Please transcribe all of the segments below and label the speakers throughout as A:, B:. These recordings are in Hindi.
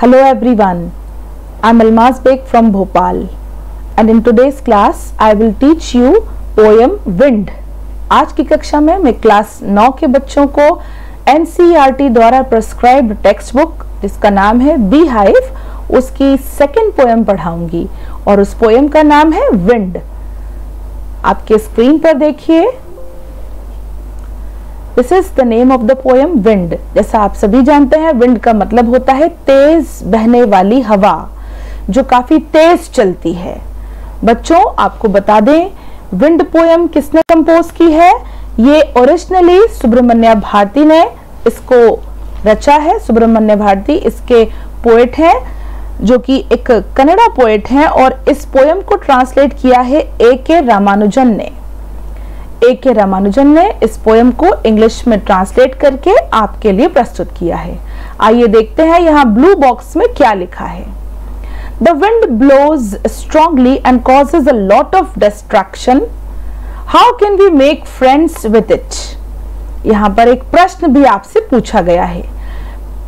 A: Hello everyone, I am Almaz Beg from Bhopal and in today's class I will teach you poem Wind। आज की कक्षा में मैं क्लास 9 के बच्चों को NCERT द्वारा प्रेस्क्राइब्ड टेक्स्ट बुक जिसका नाम है बी हाइव उसकी सेकंड पोएम पढ़ाऊंगी और उस पोएम का नाम है विंड। आपके स्क्रीन पर देखिए, this is the name of the poem wind. जैसा आप सभी जानते हैं विंड का मतलब होता है तेज बहने वाली हवा जो काफी तेज चलती है। बच्चों आपको बता दें विंड पोएम किसने कंपोज की है। ये ओरिजिनली सुब्रमण्य भारती ने इसको रचा है। सुब्रमण्य भारती इसके पोएट हैं जो कि एक कन्नड़ा पोएट हैं और इस पोएम को ट्रांसलेट किया है ए.के. रामानुजन ने। ए.के. रामानुजन ने इस पोएम को इंग्लिश में ट्रांसलेट करके आपके लिए प्रस्तुत किया है। आइए देखते हैं यहाँ ब्लू बॉक्स में क्या लिखा है। The wind blows strongly and causes a lot of destruction. How can we make friends with it? यहाँ पर एक प्रश्न भी आपसे पूछा गया है।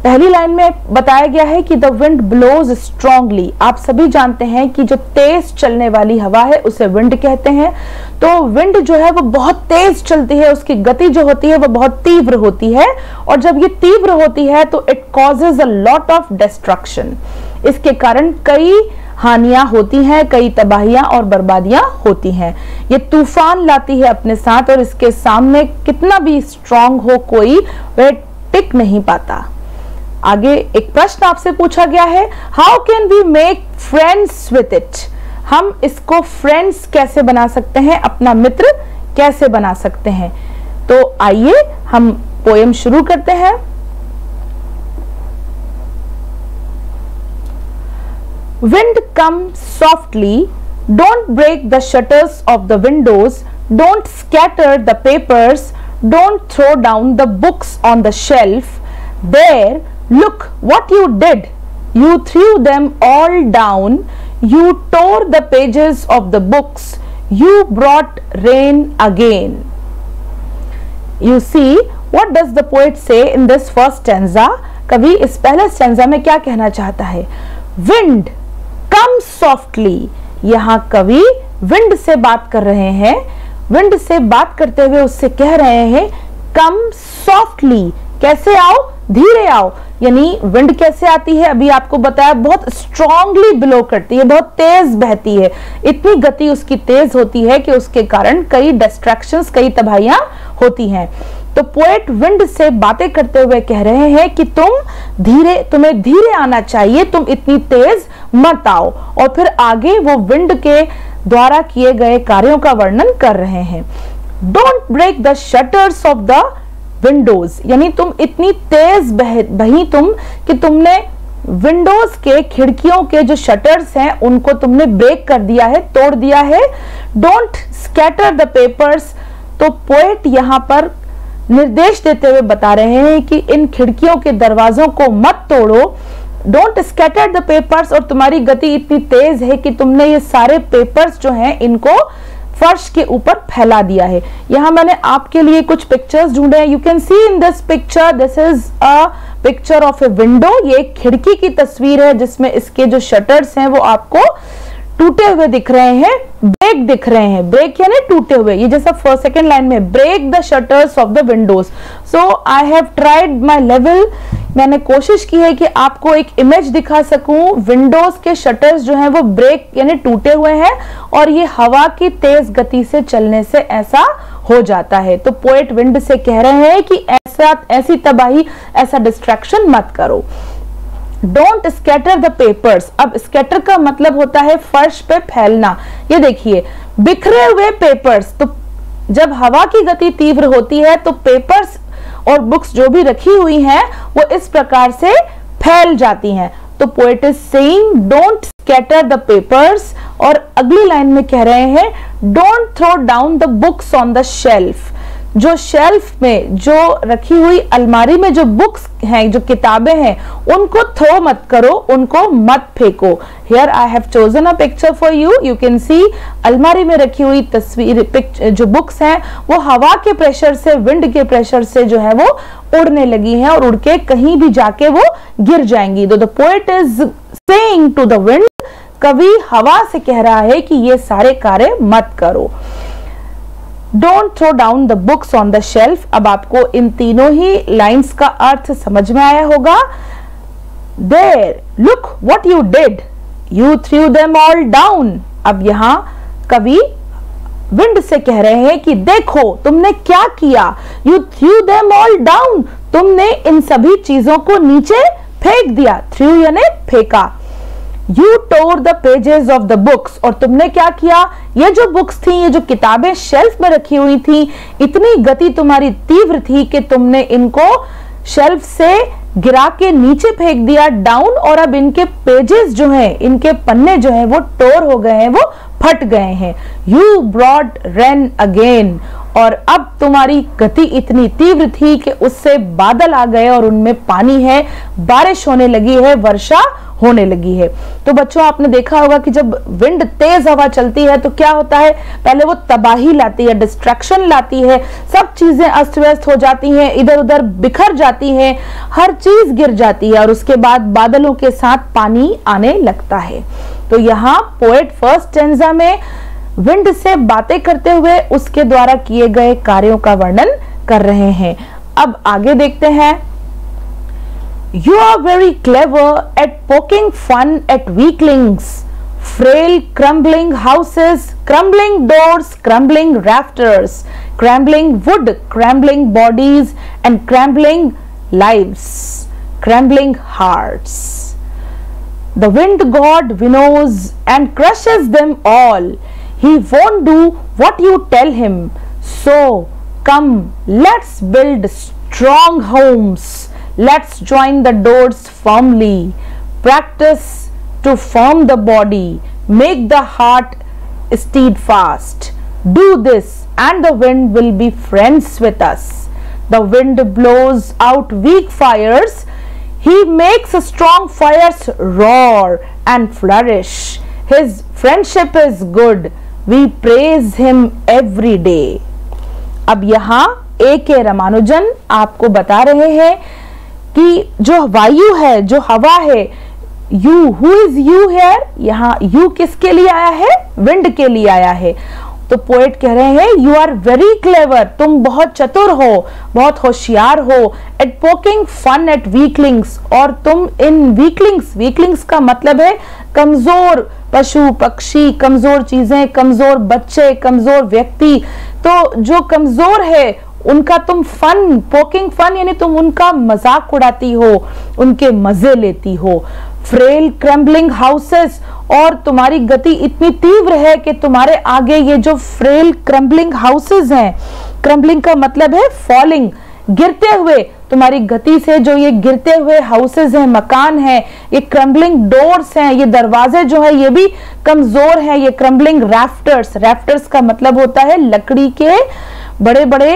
A: पहली लाइन में बताया गया है कि द विंड ब्लोज स्ट्रांगली। आप सभी जानते हैं कि जो तेज चलने वाली हवा है उसे विंड कहते हैं। तो विंड जो है वो बहुत तेज चलती है, उसकी गति जो होती है वो बहुत तीव्र होती है और जब ये तीव्र होती है तो it causes a lot of destruction. इसके कारण कई हानियां होती हैं, कई तबाहियां और बर्बादियां होती हैं। ये तूफान लाती है अपने साथ और इसके सामने कितना भी स्ट्रांग हो कोई वह टिक नहीं पाता। आगे एक प्रश्न आपसे पूछा गया है, how can we make friends with it. हम इसको फ्रेंड्स कैसे बना सकते हैं, अपना मित्र कैसे बना सकते हैं। तो आइए हम पोएम शुरू करते हैं। Wind come softly, don't break the shutters of the windows, don't scatter the papers, don't throw down the books on the shelf. There, look what you did. You threw them all down. You tore the pages of the books. You brought rain again. You see, what does the poet say in this first stanza? कवि इस पहले स्टैंजा में क्या कहना चाहता है। Wind come softly। यहाँ कवि विंड से बात कर रहे हैं। विंड से बात करते हुए उससे कह रहे हैं कम सॉफ्टली, कैसे आओ, धीरे आओ। यानी विंड कैसे आती है अभी आपको बताया, बहुत स्ट्रांगली ब्लो करती है, बहुत तेज बहती है। इतनी गति उसकी तेज होती है कि उसके कारण कई डिस्ट्रैक्शंस, कई तबाहियां होती हैं। तो पोएट विंड से बातें करते हुए कह रहे हैं कि तुम्हें धीरे आना चाहिए, तुम इतनी तेज मत आओ। और फिर आगे वो विंड के द्वारा किए गए कार्यों का वर्णन कर रहे हैं। Don't break the shutters of the windows, यानी तुम इतनी तेज बही तुम कि तुमने विंडोज के खिड़कियों के जो शटर्स हैं उनको तुमने ब्रेक कर दिया है, तोड़ दिया है। डोंट स्कैटर द पेपर्स, तो पोएट यहाँ पर निर्देश देते हुए बता रहे हैं कि इन खिड़कियों के दरवाजों को मत तोड़ो। डोंट स्कैटर द पेपर्स, और तुम्हारी गति इतनी तेज है कि तुमने ये सारे पेपर्स जो हैं इनको फर्श के ऊपर फैला दिया है। यहाँ मैंने आपके लिए कुछ पिक्चर्स ढूंढे हैं। You can C in this picture, this is a picture of a window. ये एक खिड़की की तस्वीर है जिसमें इसके जो शटर्स हैं वो आपको टूटे हुए दिख रहे हैं, ब्रेक दिख रहे हैं। ब्रेक यानी टूटे हुए, ये जैसा फर्स्ट सेकंड लाइन में break the shutters of the windows. So I have tried my level, मैंने कोशिश की है कि आपको एक इमेज दिखा सकूं। विंडोज के शटर्स जो हैं वो ब्रेक यानी टूटे हुए हैं और ये हवा की तेज गति से चलने से ऐसा हो जाता है। तो पोएट विंड से कह रहे हैं कि ऐसी तबाही, ऐसा डिस्ट्रैक्शन मत करो। डोंट स्कैटर द पेपर्स, अब स्कैटर का मतलब होता है फर्श पे फैलना। ये देखिए बिखरे हुए पेपर्स, तो जब हवा की गति तीव्र होती है तो पेपर्स और बुक्स जो भी रखी हुई हैं वो इस प्रकार से फैल जाती हैं। तो poet is saying don't scatter the papers, और अगली लाइन में कह रहे हैं don't throw down the books on the shelf. जो शेल्फ में, जो रखी हुई अलमारी में जो बुक्स हैं, जो किताबें हैं, उनको थ्रो मत करो, उनको मत फेंको। Here I have chosen a picture for you. You can सी अलमारी में रखी हुई तस्वीर, जो बुक्स हैं वो हवा के प्रेशर से, विंड के प्रेशर से जो है वो उड़ने लगी हैं और उड़ के कहीं भी जाके वो गिर जाएंगी। The poet is saying to the wind, कवि हवा से कह रहा है कि ये सारे कार्य मत करो। Don't throw down the books on the shelf. अब आपको इन तीनों ही लाइन्स का अर्थ समझ में आया होगा। There, look what you did, you threw them all down. अब यहां कवि विंड से कह रहे हैं कि देखो तुमने क्या किया, you threw them all down, तुमने इन सभी चीजों को नीचे फेंक दिया। थ्रू यानी फेंका। You tore the pages of the books, और तुमने क्या किया, ये जो बुक्स थी, ये जो किताबें शेल्फ में रखी हुई थी, इतनी गति तुम्हारी तीव्र थी कि तुमने इनको शेल्फ से गिरा के नीचे फेंक दिया डाउन, और अब इनके पेजेस जो हैं, इनके पन्ने जो हैं वो टोर हो गए हैं, वो फट गए हैं। You brought rain again, और अब तुम्हारी गति इतनी तीव्र थी कि उससे बादल आ गए और उनमें पानी है, बारिश होने लगी है, वर्षा होने लगी है। तो बच्चों आपने देखा होगा कि जब विंड तेज हवा चलती है तो क्या होता है, पहले वो तबाही लाती है, डिस्ट्रैक्शन लाती है, सब चीजें अस्त व्यस्त हो जाती हैं, इधर उधर बिखर जाती हैं, हर चीज गिर जाती है और उसके बाद बादलों के साथ पानी आने लगता है। तो यहाँ पोएट फर्स्ट स्टैंजा में विंड से बातें करते हुए उसके द्वारा किए गए कार्यों का वर्णन कर रहे हैं। अब आगे देखते हैं। You are very clever at poking fun at weaklings, frail crumbling houses, crumbling doors, crumbling rafters, crumbling wood, crumbling bodies and crumbling lives, crumbling hearts. The wind god winnows and crushes them all. He won't do what you tell him. So come, let's build strong homes. Let's join the doors firmly. Practice to firm the body. Make the heart steadfast. Do this and the wind will be friends with us. The wind blows out weak fires. He makes strong fires roar and flourish. His friendship is good. We praise him every day. अब यहाँ A.K. रामानुजन आपको बता रहे हैं कि जो वायु है, जो हवा है, you, who is you here, यहाँ यू किसके लिए आया है, विंड के लिए आया है। तो पोएट कह रहे हैं यू आर वेरी क्लेवर, तुम बहुत चतुर हो, बहुत होशियार हो, at poking fun at weaklings, और तुम इन वीकलिंग्स, वीकलिंग्स का मतलब है कमजोर पशु पक्षी, कमजोर चीजें, कमजोर बच्चे, कमजोर व्यक्ति, तो जो कमजोर है उनका तुम फन, पोकिंग फन यानी तुम उनका मजाक उड़ाती हो, उनके मजे लेती हो। फ्रेल क्रम्बलिंग हाउसेस, और तुम्हारी गति इतनी तीव्र है कि तुम्हारे आगे ये जो फ्रेल क्रम्बलिंग हाउसेस हैं, क्रम्बलिंग का मतलब है फॉलिंग, गिरते हुए, तुम्हारी गति से जो ये गिरते हुए हाउसेस हैं, मकान हैं, ये क्रम्बलिंग डोर्स हैं, ये दरवाजे जो है ये भी कमजोर हैं, ये क्रम्बलिंग रैफ्टर्स, रैफ्टर्स का मतलब होता है लकड़ी के बड़े बड़े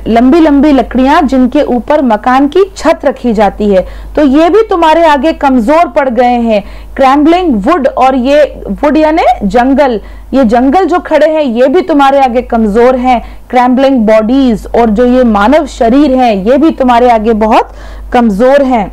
A: लंबी लंबी लकड़ियां जिनके ऊपर मकान की छत रखी जाती है, तो ये भी तुम्हारे आगे कमजोर पड़ गए हैं। क्रैम्बलिंग वुड, और ये वुड यानी जंगल, ये जंगल जो खड़े हैं ये भी तुम्हारे आगे कमजोर हैं। क्रैम्बलिंग बॉडीज, और जो ये मानव शरीर हैं ये भी तुम्हारे आगे बहुत कमजोर हैं,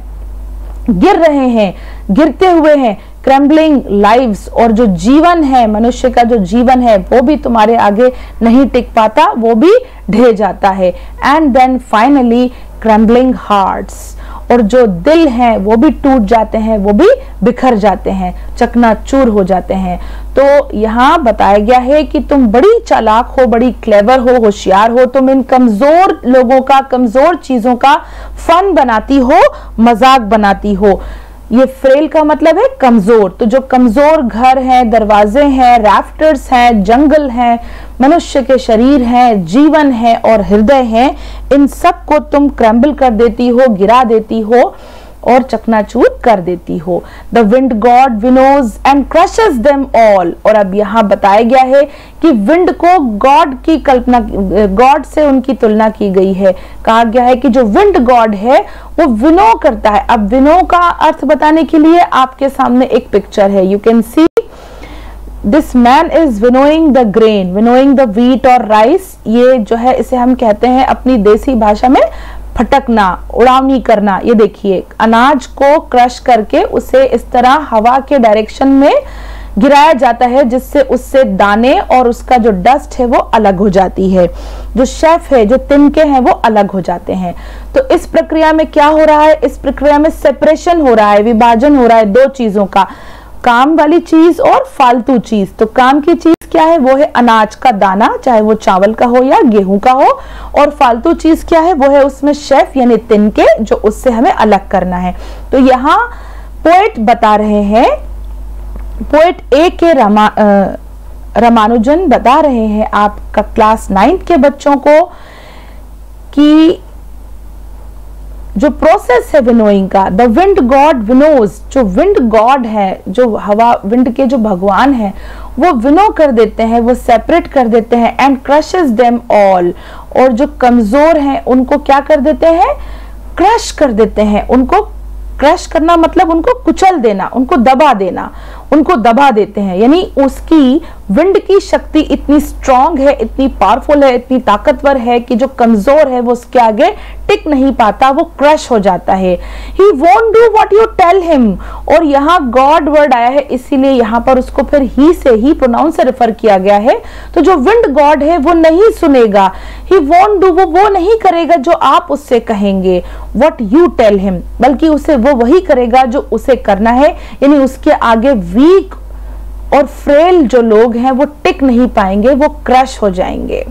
A: गिर रहे हैं, गिरते हुए हैं। क्रम्बलिंग लाइव्स, और जो जीवन है, मनुष्य का जो जीवन है वो भी तुम्हारे आगे नहीं टिक पाता, वो भी ढह जाता है। And then finally crumbling hearts, और जो दिल हैं वो भी टूट जाते हैं, वो भी बिखर जाते हैं, चकनाचूर हो जाते हैं। तो यहाँ बताया गया है कि तुम बड़ी चालाक हो, बड़ी क्लेवर हो, होशियार हो, तुम इन कमजोर लोगों का, कमजोर चीजों का फन बनाती हो, मजाक बनाती हो। ये फ्रेल का मतलब है कमजोर, तो जो कमजोर घर हैं, दरवाजे हैं, रैफ्टर्स हैं, जंगल हैं, मनुष्य के शरीर हैं, जीवन है और हृदय है, इन सब को तुम क्रम्बल कर देती हो, गिरा देती हो, और चकनाचूर कर देती हो। The wind god winnows and crushes them all. और अब यहाँ बताया गया है कि विंड को गॉड की कल्पना, गॉड से उनकी तुलना की गई है। कहा गया है कि जो विंड गॉड है वो विनो करता है। अब विनो का अर्थ बताने के लिए आपके सामने एक पिक्चर है, you can see this man is winnowing the grain, winnowing the wheat और राइस। ये जो है इसे हम कहते हैं अपनी देसी भाषा में फटकना, उड़ावनी करना। ये देखिए अनाज को क्रश करके उसे इस तरह हवा के डायरेक्शन में गिराया जाता है जिससे उससे दाने और उसका जो डस्ट है वो अलग हो जाती है, जो शेफ है, जो तिनके हैं वो अलग हो जाते हैं। तो इस प्रक्रिया में क्या हो रहा है, इस प्रक्रिया में सेपरेशन हो रहा है, विभाजन हो रहा है दो चीजों का, काम वाली चीज और फालतू चीज। तो काम की चीज क्या है, वो है अनाज का दाना, चाहे वो चावल का हो या गेहूं का हो, और फालतू चीज क्या है, वो है उसमें शेफ यानी तिनके, जो उससे हमें अलग करना है। तो यहाँ पोएट बता रहे हैं, पोएट ए के रामानुजन बता रहे हैं आपका क्लास 9 के बच्चों को कि जो प्रोसेस है विनोइंग का, द विंड गॉड विनोज, जो विंड गॉड है, जो हवा विंड के जो भगवान है, वो विनो कर देते हैं, वो सेपरेट कर देते हैं, एंड क्रशेस देम ऑल, और जो कमजोर हैं उनको क्या कर देते हैं, क्रश कर देते हैं। उनको क्रश करना मतलब उनको कुचल देना, उनको दबा देना, उनको दबा देते हैं। यानी उसकी विंड की शक्ति इतनी स्ट्रांग है, इतनी पावरफुल है, इतनी ताकतवर है कि जो कमजोर है वो उसके आगे टिक नहीं पाता, वो क्रश हो जाता है। He won't do what you tell him। और यहाँ गॉड वर्ड आया है इसीलिए यहाँ पर उसको फिर ही से, ही प्रोनाउन से रेफर किया गया है। तो जो विंड गॉड है वो नहीं सुनेगा, he won't do, वो नहीं करेगा जो आप उससे कहेंगे, what you tell him, बल्कि उसे वो वही करेगा जो उसे करना है। यानी उसके आगे वीक और फ्रेल जो लोग हैं वो टिक नहीं पाएंगे, वो क्रश हो जाएंगे।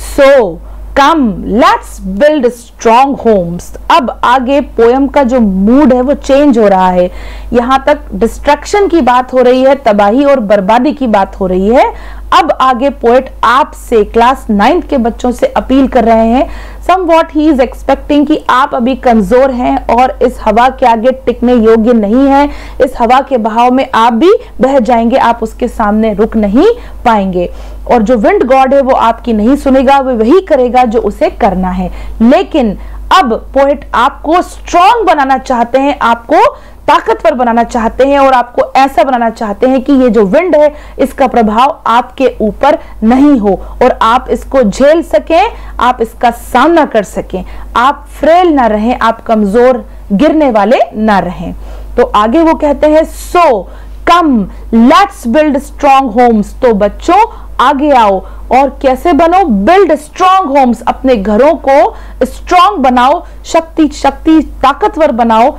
A: So come let's build strong homes. अब आगे पोयम का जो मूड है वो चेंज हो रहा है। यहां तक डिस्ट्रक्शन की बात हो रही है, तबाही और बर्बादी की बात हो रही है। अब आगे पोएट आपसे क्लास 9 के बच्चों से अपील कर रहे हैं, समवॉट ही इज एक्सपेक्टिंग कि आप अभी कमजोर हैं और इस हवा के आगे टिकने योग्य नहीं है। इस हवा के बहाव में आप भी बह जाएंगे, आप उसके सामने रुक नहीं पाएंगे। और जो विंड गॉड है वो आपकी नहीं सुनेगा, वो वही करेगा जो उसे करना है। लेकिन अब पोएट आपको स्ट्रॉन्ग बनाना चाहते हैं, आपको ताकतवर बनाना चाहते हैं, और आपको ऐसा बनाना चाहते हैं कि ये जो विंड है इसका प्रभाव आपके ऊपर नहीं हो और आप इसको झेल सकें, आप इसका सामना कर सकें, आप फ्रेल ना रहें, आप कमजोर गिरने वाले ना रहें। तो आगे वो कहते हैं, so come let's build strong homes. तो बच्चों आगे आओ और कैसे बनो, बिल्ड स्ट्रॉन्ग होम्स, अपने घरों को स्ट्रॉन्ग बनाओ, शक्ति ताकतवर बनाओ।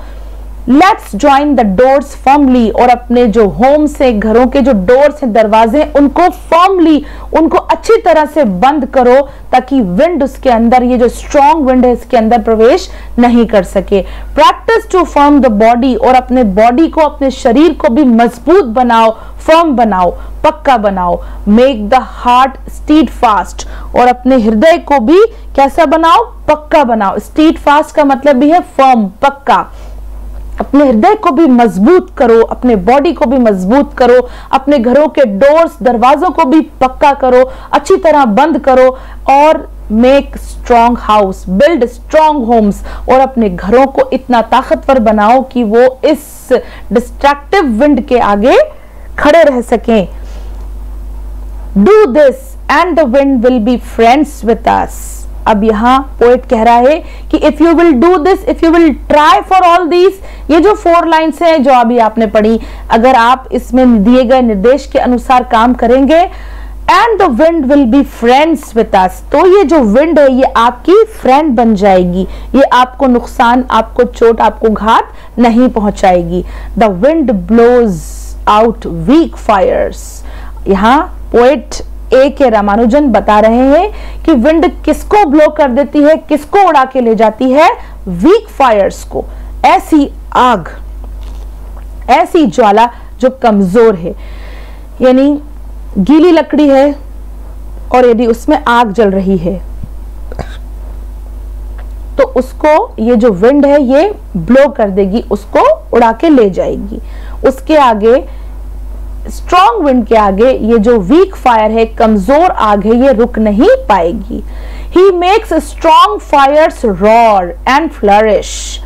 A: Let's join the doors firmly, और अपने जो होम्स है, घरों के जो डोर्स हैं, दरवाजे, उनको फर्मली, उनको अच्छी तरह से बंद करो ताकि विंड उसके अंदर, ये जो स्ट्रॉन्ग विंड है इसके अंदर प्रवेश नहीं कर सके। Practice to firm the body, और अपने बॉडी को, अपने शरीर को भी मजबूत बनाओ, फर्म बनाओ, पक्का बनाओ। Make the heart stead fast, और अपने हृदय को भी कैसा बनाओ, पक्का बनाओ। स्टीड फास्ट का मतलब भी है फर्म, पक्का। अपने हृदय को भी मजबूत करो, अपने बॉडी को भी मजबूत करो, अपने घरों के डोर्स, दरवाजों को भी पक्का करो, अच्छी तरह बंद करो। और make strong house, build strong homes, और अपने घरों को इतना ताकतवर बनाओ कि वो इस डिस्ट्रक्टिव विंड के आगे खड़े रह सकें। Do this and the wind will be friends with us. अब यहाँ पोएट कह रहा है कि if you will do this, if you will try for all this, ये जो 4 लाइन्स हैं जो अभी आपने पढ़ी, अगर आप इसमें दिए गए निर्देश के अनुसार काम करेंगे, and the wind will be friends with us, तो ये जो विंड है ये आपकी फ्रेंड बन जाएगी, ये आपको नुकसान, आपको चोट, आपको घात नहीं पहुंचाएगी। The wind blows out weak fires. यहाँ पोएट ए के रामानुजन बता रहे हैं कि विंड किसको ब्लो कर देती है, किसको उड़ा के ले जाती है, वीक फायर्स को, ऐसी आग, ऐसी ज्वाला जो कमजोर है। यानी गीली लकड़ी है और यदि उसमें आग जल रही है तो उसको ये जो विंड है ये ब्लो कर देगी, उसको उड़ा के ले जाएगी। उसके आगे स्ट्रॉन्ग विंड के आगे ये जो वीक फायर है, कमजोर आग है, ये रुक नहीं पाएगी। He makes strong fires roar and flourish.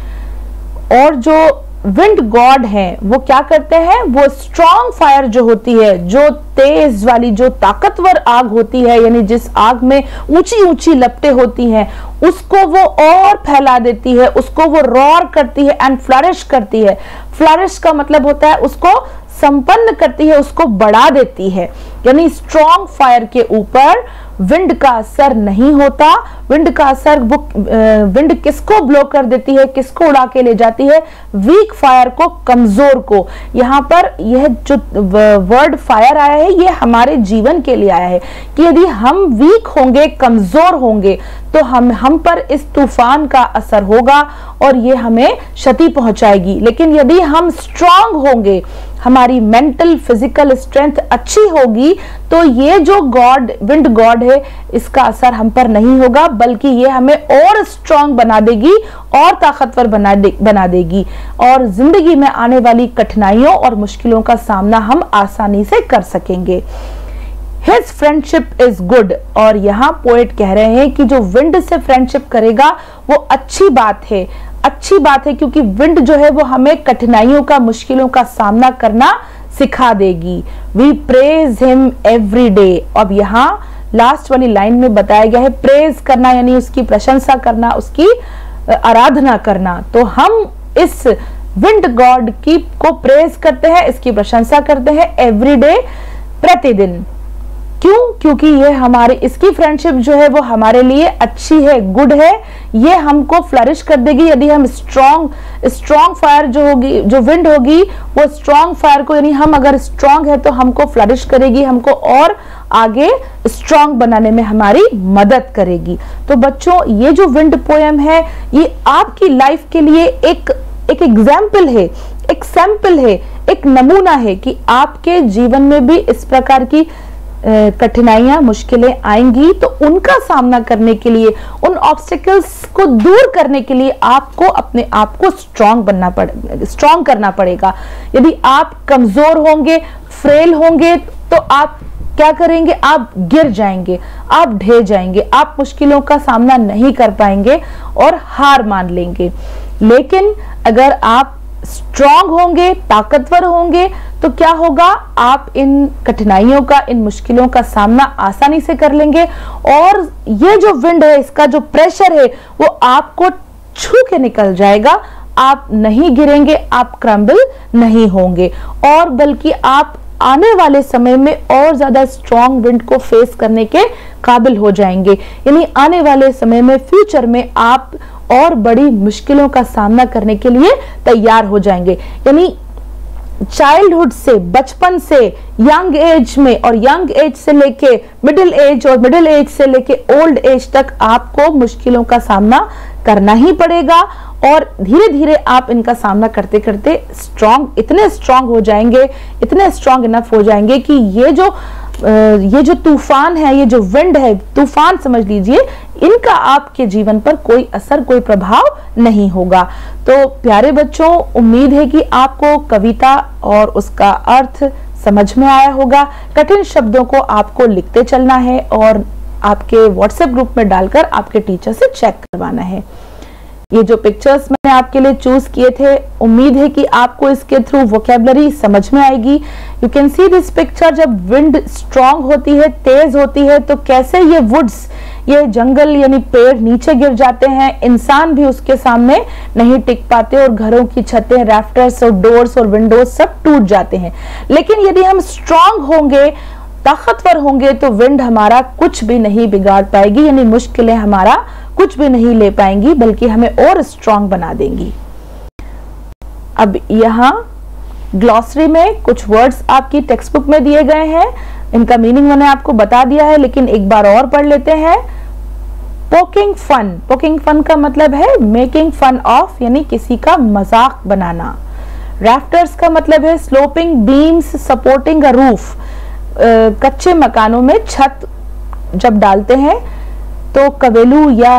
A: और जो विंड गॉड हैं वो क्या करते हैं, वो स्ट्रॉन्ग फायर जो होती है, जो तेज वाली, जो ताकतवर आग होती है, यानी जिस आग में ऊंची ऊंची लपटें होती हैं, उसको वो और फैला देती है, उसको वो रॉर करती है एंड फ्लरिश करती है। फ्लरिश का मतलब होता है उसको संपन्न करती है, उसको बढ़ा देती है। यानी स्ट्रॉन्ग फायर के ऊपर विंड का असर नहीं होता। विंड का असर वो विंड किसको ब्लो कर देती है, किसको उड़ा के ले जाती है, वीक फायर को, कमजोर को। यहाँ पर यह जो वर्ड फायर आया है ये हमारे जीवन के लिए आया है कि यदि हम वीक होंगे, कमजोर होंगे तो हम पर इस तूफान का असर होगा और ये हमें क्षति पहुंचाएगी। लेकिन यदि हम स्ट्रांग होंगे, हमारी मेंटल फिजिकल स्ट्रेंथ अच्छी होगी, तो ये जो गॉड, विंड गॉड है, इसका असर हम पर नहीं होगा, बल्कि ये हमें और स्ट्रांग बना देगी और ताकतवर बना देगी और जिंदगी में आने वाली कठिनाइयों और मुश्किलों का सामना हम आसानी से कर सकेंगे। His friendship is good। और यहाँ पोएट कह रहे हैं कि जो विंड से फ्रेंडशिप करेगा वो अच्छी बात है, अच्छी बात है, क्योंकि विंड जो है वो हमें कठिनाइयों का, मुश्किलों का सामना करना सिखा देगी। We praise him every day। अब यहाँ लास्ट वाली लाइन में बताया गया है प्रेज करना, यानी उसकी प्रशंसा करना, उसकी आराधना करना। तो हम इस विंड गॉड की को प्रेज करते हैं, इसकी प्रशंसा करते हैं एवरीडे, प्रतिदिन। क्यों? क्योंकि ये हमारे, इसकी फ्रेंडशिप जो है वो हमारे लिए अच्छी है, गुड है, ये हमको फ्लरिश कर देगी। यदि हम स्ट्रॉन्ग फायर जो होगी, जो विंड होगी, वो स्ट्रॉन्ग फायर को, यानी हम अगर स्ट्रॉन्ग है तो हमको फ्लरिश करेगी, हमको और आगे स्ट्रॉन्ग बनाने में हमारी मदद करेगी। तो बच्चों, ये जो विंड पोएम है ये आपकी लाइफ के लिए एक एग्जाम्पल है, एक सैंपल है, एक नमूना है कि आपके जीवन में भी इस प्रकार की कठिनाइयां, मुश्किलें आएंगी, तो उनका सामना करने के लिए, उन ऑब्स्टिकल्स को दूर करने के लिए आपको अपने आप को स्ट्रॉन्ग करना पड़ेगा। यदि आप कमजोर होंगे, फ्रेल होंगे, तो आप क्या करेंगे? आप गिर जाएंगे, आप ढह जाएंगे, आप मुश्किलों का सामना नहीं कर पाएंगे और हार मान लेंगे। लेकिन अगर आप स्ट्रॉन्ग होंगे, ताकतवर होंगे, तो क्या होगा? आप इन कठिनाइयों का, इन मुश्किलों का सामना आसानी से कर लेंगे और ये जो विंड है, इसका जो प्रेशर है वो आपको छू के निकल जाएगा। आप नहीं गिरेंगे, आप क्रम्बल नहीं होंगे और बल्कि आप आने वाले समय में और ज्यादा स्ट्रॉन्ग विंड को फेस करने के काबिल हो जाएंगे। यानी आने वाले समय में, फ्यूचर में आप और बड़ी मुश्किलों का सामना करने के लिए तैयार हो जाएंगे। यानी चाइल्डहुड से, बचपन से यंग एज में, और यंग एज से लेके मिडिल एज, और मिडिल एज से लेके ओल्ड एज तक आपको मुश्किलों का सामना करना ही पड़ेगा और धीरे धीरे आप इनका सामना करते करते इतने स्ट्रांग हो जाएंगे, इतने स्ट्रांग इनफ हो जाएंगे कि ये जो तूफान है, ये जो विंड है, तूफान समझ लीजिए, इनका आपके जीवन पर कोई असर, कोई प्रभाव नहीं होगा। तो प्यारे बच्चों, उम्मीद है कि आपको कविता और उसका अर्थ समझ में आया होगा। कठिन शब्दों को आपको लिखते चलना है और आपके व्हाट्सएप ग्रुप में डालकर आपके टीचर से चेक करवाना है। ये जो पिक्चर्स मैंने आपके लिए चूज किए थे, उम्मीद है कि आपको इसके थ्रू वोकैबुलरी समझ में आएगी। You can see this picture. जब विंड स्ट्रांग होती है, तेज होती है, तो कैसे ये वुड्स, ये जंगल यानी पेड़ नीचे गिर जाते हैं, इंसान भी उसके सामने नहीं टिक पाते और घरों की छतें, रैफ्टर्स और डोर्स और विंडोज सब टूट जाते हैं। लेकिन यदि हम स्ट्रांग होंगे, ताकतवर होंगे, तो विंड हमारा कुछ भी नहीं बिगाड़ पाएगी, यानी मुश्किलें हमारा कुछ भी नहीं ले पाएंगी, बल्कि हमें और स्ट्रांग बना देंगी। अब यहाँ ग्लॉसरी में कुछ वर्ड्स आपकी टेक्स्ट बुक में दिए गए हैं, इनका मीनिंग मैंने आपको बता दिया है, लेकिन एक बार और पढ़ लेते हैं। पोकिंग फन, पोकिंग फन का मतलब है मेकिंग फन ऑफ, यानी किसी का मजाक बनाना। रैफ्टर्स का मतलब है sloping beams supporting a roof, कच्चे मकानों में छत जब डालते हैं तो कवेलू या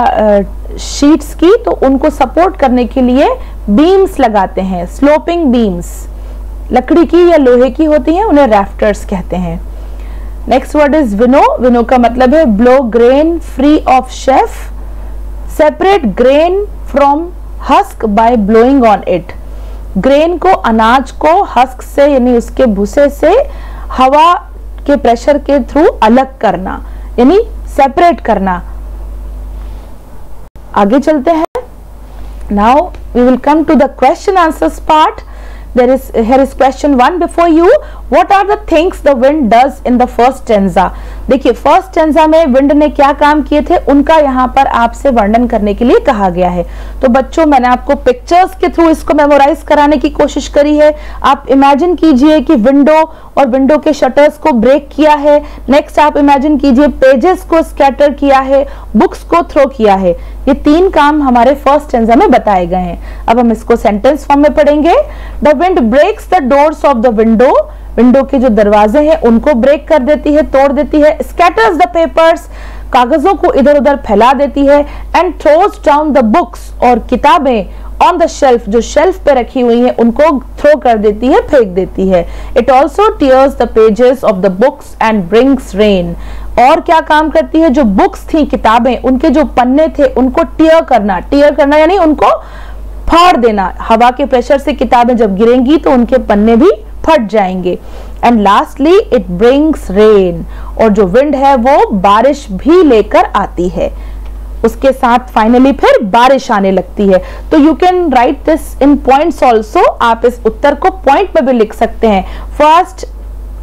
A: शीट्स की, तो उनको सपोर्ट करने के लिए बीम्स लगाते हैं, स्लोपिंग बीम्स, लकड़ी की या लोहे की होती हैं, उन्हें रैफ्टर्स कहते हैं। Next word is winnow. Winnow का मतलब है blow grain free of chaff, separate grain from husk by blowing on it. Grain को, अनाज को हस्क से यानी उसके भूसे से हवा के प्रेशर के थ्रू अलग करना, यानी सेपरेट करना। आगे चलते हैं। Now we will come to the question answers part. Here is question 1 before you. What are the things the wind does in the first stanza? देखिए फर्स्ट स्टैंजा में विंड ने क्या काम किए थे उनका यहाँ पर आपसे वर्णन करने के लिए कहा गया है। तो बच्चों मैंने आपको पिक्चर्स के थ्रू इसको मेमोराइज कराने की कोशिश करी है। आप इमेजिन कीजिए कि विंडो और विंडो के शटर्स को ब्रेक किया है। नेक्स्ट आप इमेजिन कीजिए पेजेस को स्कैटर किया है, बुक्स को थ्रो किया है। ये 3 काम हमारे फर्स्ट स्टैंजा में बताए गए हैं। अब हम इसको सेंटेंस फॉर्म में पढ़ेंगे। The wind breaks the doors of the window, window के जो दरवाजे हैं उनको ब्रेक कर देती है, तोड़ देती है। स्कैटर्स द पेपर्स, कागजों को इधर उधर फैला देती है। And throws down the books, और किताबें ऑन द शेल्फ, जो शेल्फ पे रखी हुई हैं उनको थ्रो कर देती है, फेंक देती है। It also tears the pages of the books and brings rain. और क्या काम करती है, जो बुक्स थी, किताबें, उनके जो पन्ने थे उनको टीयर करना यानी उनको फाड़ देना। हवा के प्रेशर से किताबें जब गिरेंगी तो उनके पन्ने भी फट जाएंगे। And lastly it brings rain, और जो विंड है वो बारिश भी लेकर आती है। उसके साथ फाइनली फिर बारिश आने लगती है। तो you can write this in points also. आप इस उत्तर को पॉइंट पे भी लिख सकते हैं। First,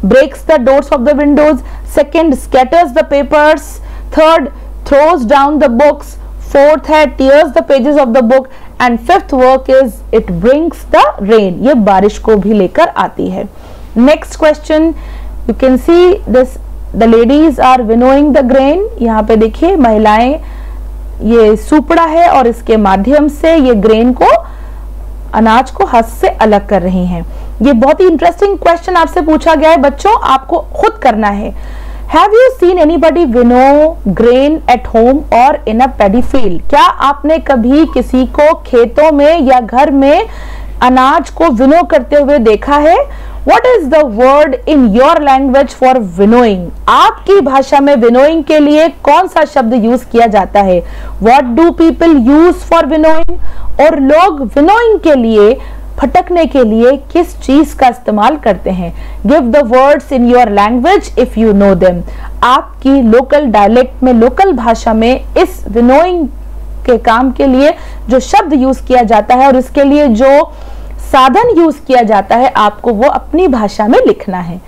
A: breaks the doors of the windows. Second, scatters the papers. Third, throws down the books. Fourth है tears the pages of the book. And fifth work is it brings the rain, ये बारिश को भी लेकर आती है। Next question, you can see this, the ladies are winnowing the grain. यहाँ पे देखिए महिलाएं, ये सुपड़ा है और इसके माध्यम से ये ग्रेन को, अनाज को हस्त से अलग कर रही हैं। ये बहुत ही इंटरेस्टिंग क्वेश्चन आपसे पूछा गया है बच्चों, आपको खुद करना है। Have you seen anybody winnow grain at home or in a paddy field? क्या आपने कभी किसी को खेतों में या घर में अनाज को विनो करते हुए देखा है? What is the word in your language for winnowing? आपकी भाषा में विनोइंग के लिए कौन सा शब्द यूज किया जाता है? What do people use for winnowing? और लोग विनोइंग के लिए, फटकने के लिए किस चीज का इस्तेमाल करते हैं? Give the words in your language if you know them. आपकी लोकल डायलेक्ट में, लोकल भाषा में इस विनोइंग के काम के लिए जो शब्द यूज किया जाता है और इसके लिए जो साधन यूज किया जाता है, आपको वो अपनी भाषा में लिखना है।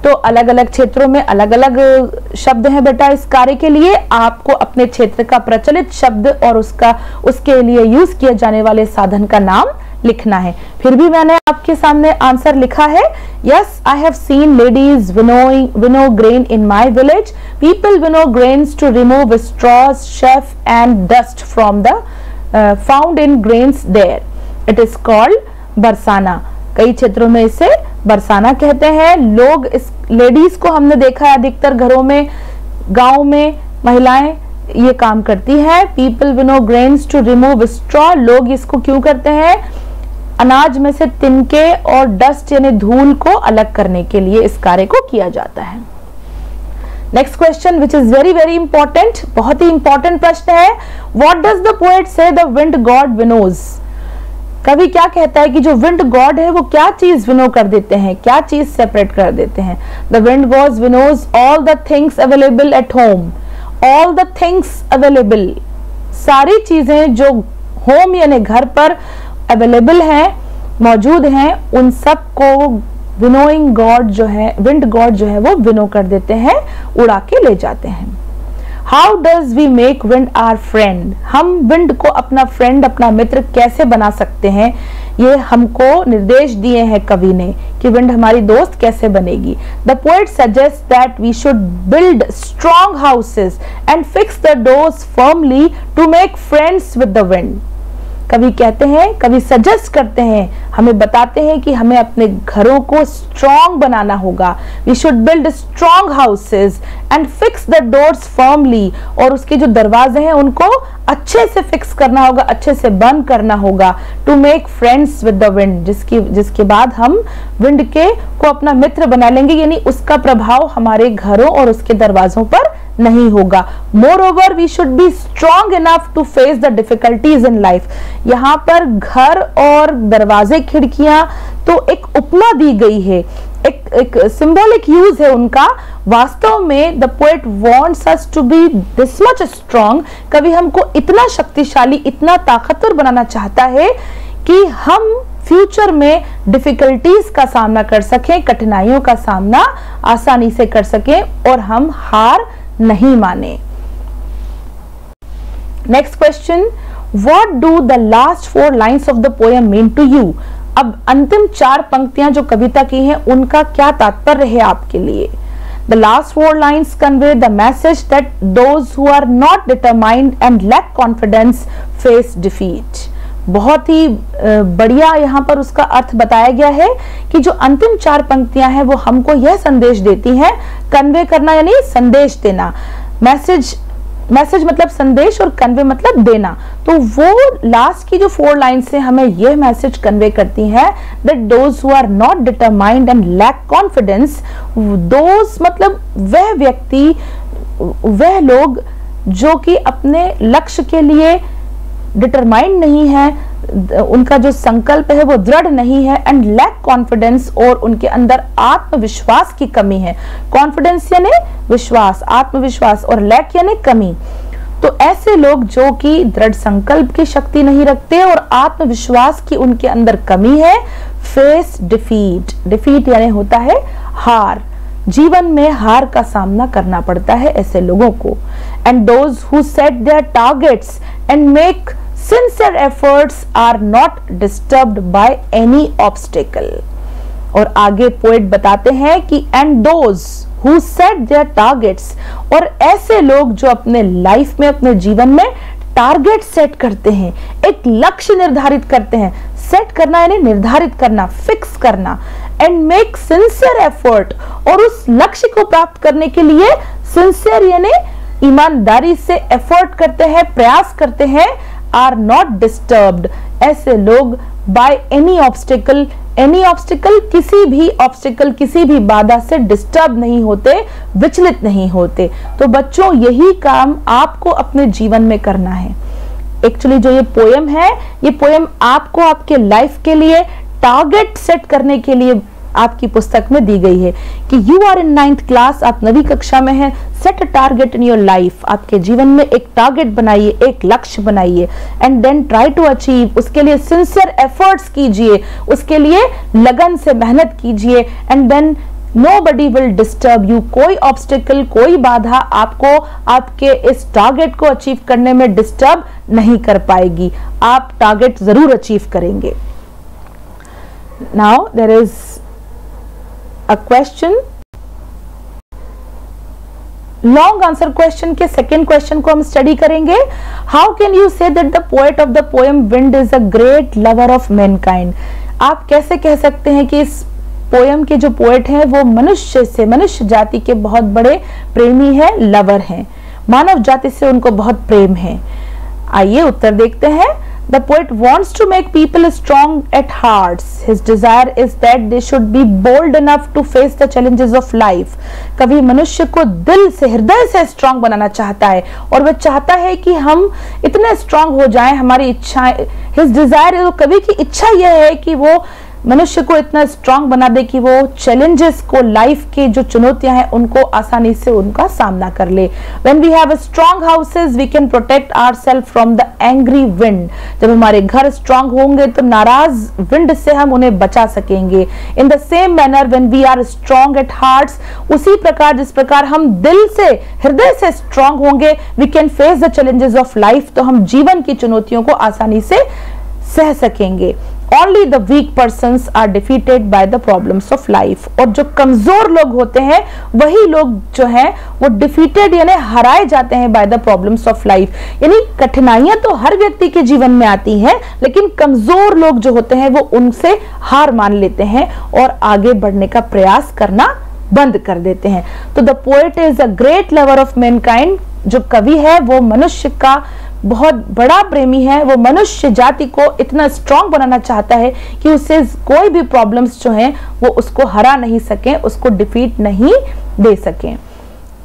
A: तो अलग अलग क्षेत्रों में अलग अलग शब्द हैं बेटा इस कार्य के लिए। आपको अपने क्षेत्र का प्रचलित शब्द और उसके लिए यूज किए जाने वाले साधन का नाम लिखना है। फिर भी मैंने आपके सामने आंसर लिखा है। Yes, I have seen ladies winnow grain in my village. People winnow grains to remove straws, chaff and dust from the found in grains there. It is called barsana. कई क्षेत्रों में इसे बरसाना कहते हैं। लोग, इस लेडीज को हमने देखा है अधिकतर घरों में, गांव में महिलाएं ये काम करती है। People winnow grains to remove straw, लोग इसको क्यों करते हैं? अनाज में से तिनके और डस्ट यानी धूल को अलग करने के लिए इस कार्य को किया जाता है। Next question which is very very important, बहुत ही इंपॉर्टेंट प्रश्न है। व्हाट डज द पोएट से द विंड गॉड विनोज? कवि क्या कहता है कि जो विंड गॉड है वो क्या चीज विनो कर देते हैं, क्या चीज सेपरेट कर देते हैं? द विंड गॉड विनोज all the things available at home. All the things available, सारी चीजें जो होम यानी घर पर अवेलेबल हैं, मौजूद हैं, उन सब को विनोइंग गॉड जो है, विंड गॉड जो है वो विनो कर देते हैं, उड़ा के ले जाते हैं। How does we make wind our friend? हम विंड को अपना फ्रेंड, अपना मित्र कैसे बना सकते हैं? ये हमको निर्देश दिए हैं कवि ने कि विंड हमारी दोस्त कैसे बनेगी। The poet suggest that we should build strong houses and fix the doors firmly to make friends with the wind. कवि कहते हैं, कवि सजेस्ट करते हैं हमें बताते हैं कि हमें अपने घरों को स्ट्रॉन्ग बनाना होगा। We should build strong houses and fix the doors firmly, और उसके जो दरवाजे हैं उनको अच्छे से फिक्स करना होगा, अच्छे से बंद करना होगा। To make friends with the wind, जिसके बाद हम विंड को अपना मित्र बना लेंगे, यानी उसका प्रभाव हमारे घरों और उसके दरवाजों पर नहीं होगा। Moreover we should be strong enough to face the difficulties in life. यहाँ पर घर और दरवाजे, खिड़कियां तो एक उपमा दी गई है, एक सिंबॉलिक यूज है उनका। वास्तव में the poet wants us to be this much strong. कवि हमको इतना शक्तिशाली, इतना ताकतवर बनाना चाहता है कि हम फ्यूचर में डिफिकल्टीज का सामना कर सकें, कठिनाइयों का सामना आसानी से कर सकें और हम हार नहीं माने। Next question, what do the last 4 lines of the poem mean to you? अब अंतिम 4 पंक्तियां जो कविता की हैं उनका क्या तात्पर्य है आपके लिए? The last 4 lines convey the message that those who are not determined and lack confidence face defeat. बहुत ही बढ़िया यहाँ पर उसका अर्थ बताया गया है कि जो अंतिम 4 पंक्तियां हैं वो हमको यह संदेश देती हैं, कन्वे करना यानी संदेश देना, मैसेज मतलब संदेश और कन्वे मतलब देना। तो वो लास्ट की जो 4 लाइन्स से हमें यह मैसेज कन्वे करती हैं that those who are not determined and lack confidence, those मतलब वह व्यक्ति, वह लोग जो कि अपने लक्ष्य के लिए डिटरमाइंड नहीं है, उनका जो संकल्प है वो दृढ़ नहीं है, एंड लैक कॉन्फिडेंस और उनके अंदर आत्मविश्वास की कमी है। कॉन्फिडेंस यानी विश्वास, आत्मविश्वास, और लैक यानी कमी। तो ऐसे लोग जो कि दृढ़ संकल्प की शक्ति नहीं रखते और आत्मविश्वास की उनके अंदर कमी है, फेस डिफीट। डिफीट यानी होता है हार, जीवन में हार का सामना करना पड़ता है ऐसे लोगों को। And those who set their targets and make sincere efforts are not disturbed by any obstacle। और आगे पोएट बताते हैं कि and those who set their targets, और ऐसे लोग जो अपने लाइफ में, अपने जीवन में टारगेट सेट करते हैं, एक लक्ष्य निर्धारित करते हैं। सेट करना यानी निर्धारित करना, फिक्स करना, एंड मेक सिंसियर एफर्ट, और उस लक्ष्य को प्राप्त करने के लिए सिंसियर यानी ईमानदारी से एफर्ट करते हैं, प्रयास करते हैं। आर नॉट डिस्टर्ब्ड, ऐसे लोग by any obstacle, any obstacle किसी भी ऑब्स्टिकल, किसी भी बाधा से डिस्टर्ब नहीं होते, विचलित नहीं होते। तो बच्चों यही काम आपको अपने जीवन में करना है। एक्चुअली जो ये पोएम है, ये पोएम आपको आपके लाइफ के लिए टारगेट सेट करने के लिए आपकी पुस्तक में दी गई है कि you are in 9th class, आप 9वीं कक्षा में हैं। Set a target in your life, आपके जीवन में एक टारगेट बनाइए, एक लक्ष्य बनाइए, and then try to achieve. उसके लिए सिंसियर एफर्ट्स कीजिए, उसके लिए लगन से मेहनत कीजिए, and then nobody will disturb you। कोई ऑब्स्टिकल, कोई बाधा आपको आपके इस टारगेट को अचीव करने में डिस्टर्ब नहीं कर पाएगी। आप टारगेट जरूर अचीव करेंगे। Now there is a question, long answer question के सेकेंड क्वेश्चन को हम स्टडी करेंगे। How can you say that the poet of the poem wind is a great lover of mankind? आप कैसे कह सकते हैं कि इस पोएम के जो पोएट हैं वो मनुष्य जाति के बहुत बड़े प्रेमी हैं, लवर हैं, मानव जाति से उनको बहुत प्रेम है? आइए उत्तर देखते हैं। The poet wants to make people strong at hearts. His desire is that they should be bold enough to face the challenges of life. कवि मनुष्य को दिल से, हृदय से स्ट्रांग बनाना चाहता है, और वह चाहता है कि हम इतने स्ट्रांग हो जाएं, हमारी इच्छाएं। His desire, तो कवि की इच्छा यह है कि वो मनुष्य को इतना स्ट्रांग बना दे कि वो चैलेंजेस को, लाइफ के जो चुनौतियां हैं उनको आसानी से उनका सामना कर ले। When we have a strong houses, we can protect ourselves from the angry wind। जब हमारे घर स्ट्रांग होंगे तो नाराज विंड से हम उन्हें बचा सकेंगे। In the same manner, when we are strong at hearts, उसी प्रकार जिस प्रकार हम दिल से, हृदय से स्ट्रांग होंगे, we can face the challenges of life, तो हम जीवन की चुनौतियों को आसानी से सह सकेंगे। Only the weak persons are defeated by the problems of life. और जो कमजोर लोग होते हैं वही लोग जो हैं वो डिफीटेड यानी हराए जाते हैं by the problems of life. यानी कठिनाइयां तो हर व्यक्ति के जीवन में आती हैं, लेकिन कमजोर लोग जो होते हैं वो उनसे हार मान लेते हैं और आगे बढ़ने का प्रयास करना बंद कर देते हैं. तो the poet is a great lover of Mankind. जो कवि है वो मनुष्य का बहुत बड़ा प्रेमी है. वो मनुष्य जाति को इतना स्ट्रांग बनाना चाहता है कि उससे कोई भी प्रॉब्लम्स जो हैं वो उसको हरा नहीं सकें, उसको डिफीट नहीं दे सकें.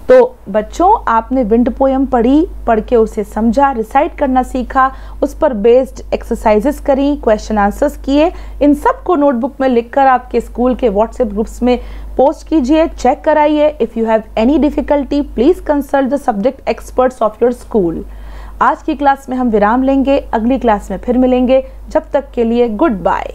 A: तो बच्चों, आपने विंड पोयम पढ़ के उसे समझा, रिसाइट करना सीखा, उस पर बेस्ड एक्सरसाइजेस करी, क्वेश्चन आंसर्स किए. इन सब को नोटबुक में लिखकर आपके स्कूल के व्हाट्सएप ग्रुप्स में पोस्ट कीजिए, चेक कराइए. If you have any difficulty please consult the subject experts of your school. आज की क्लास में हम विराम लेंगे, अगली क्लास में फिर मिलेंगे. जब तक के लिए गुड बाय.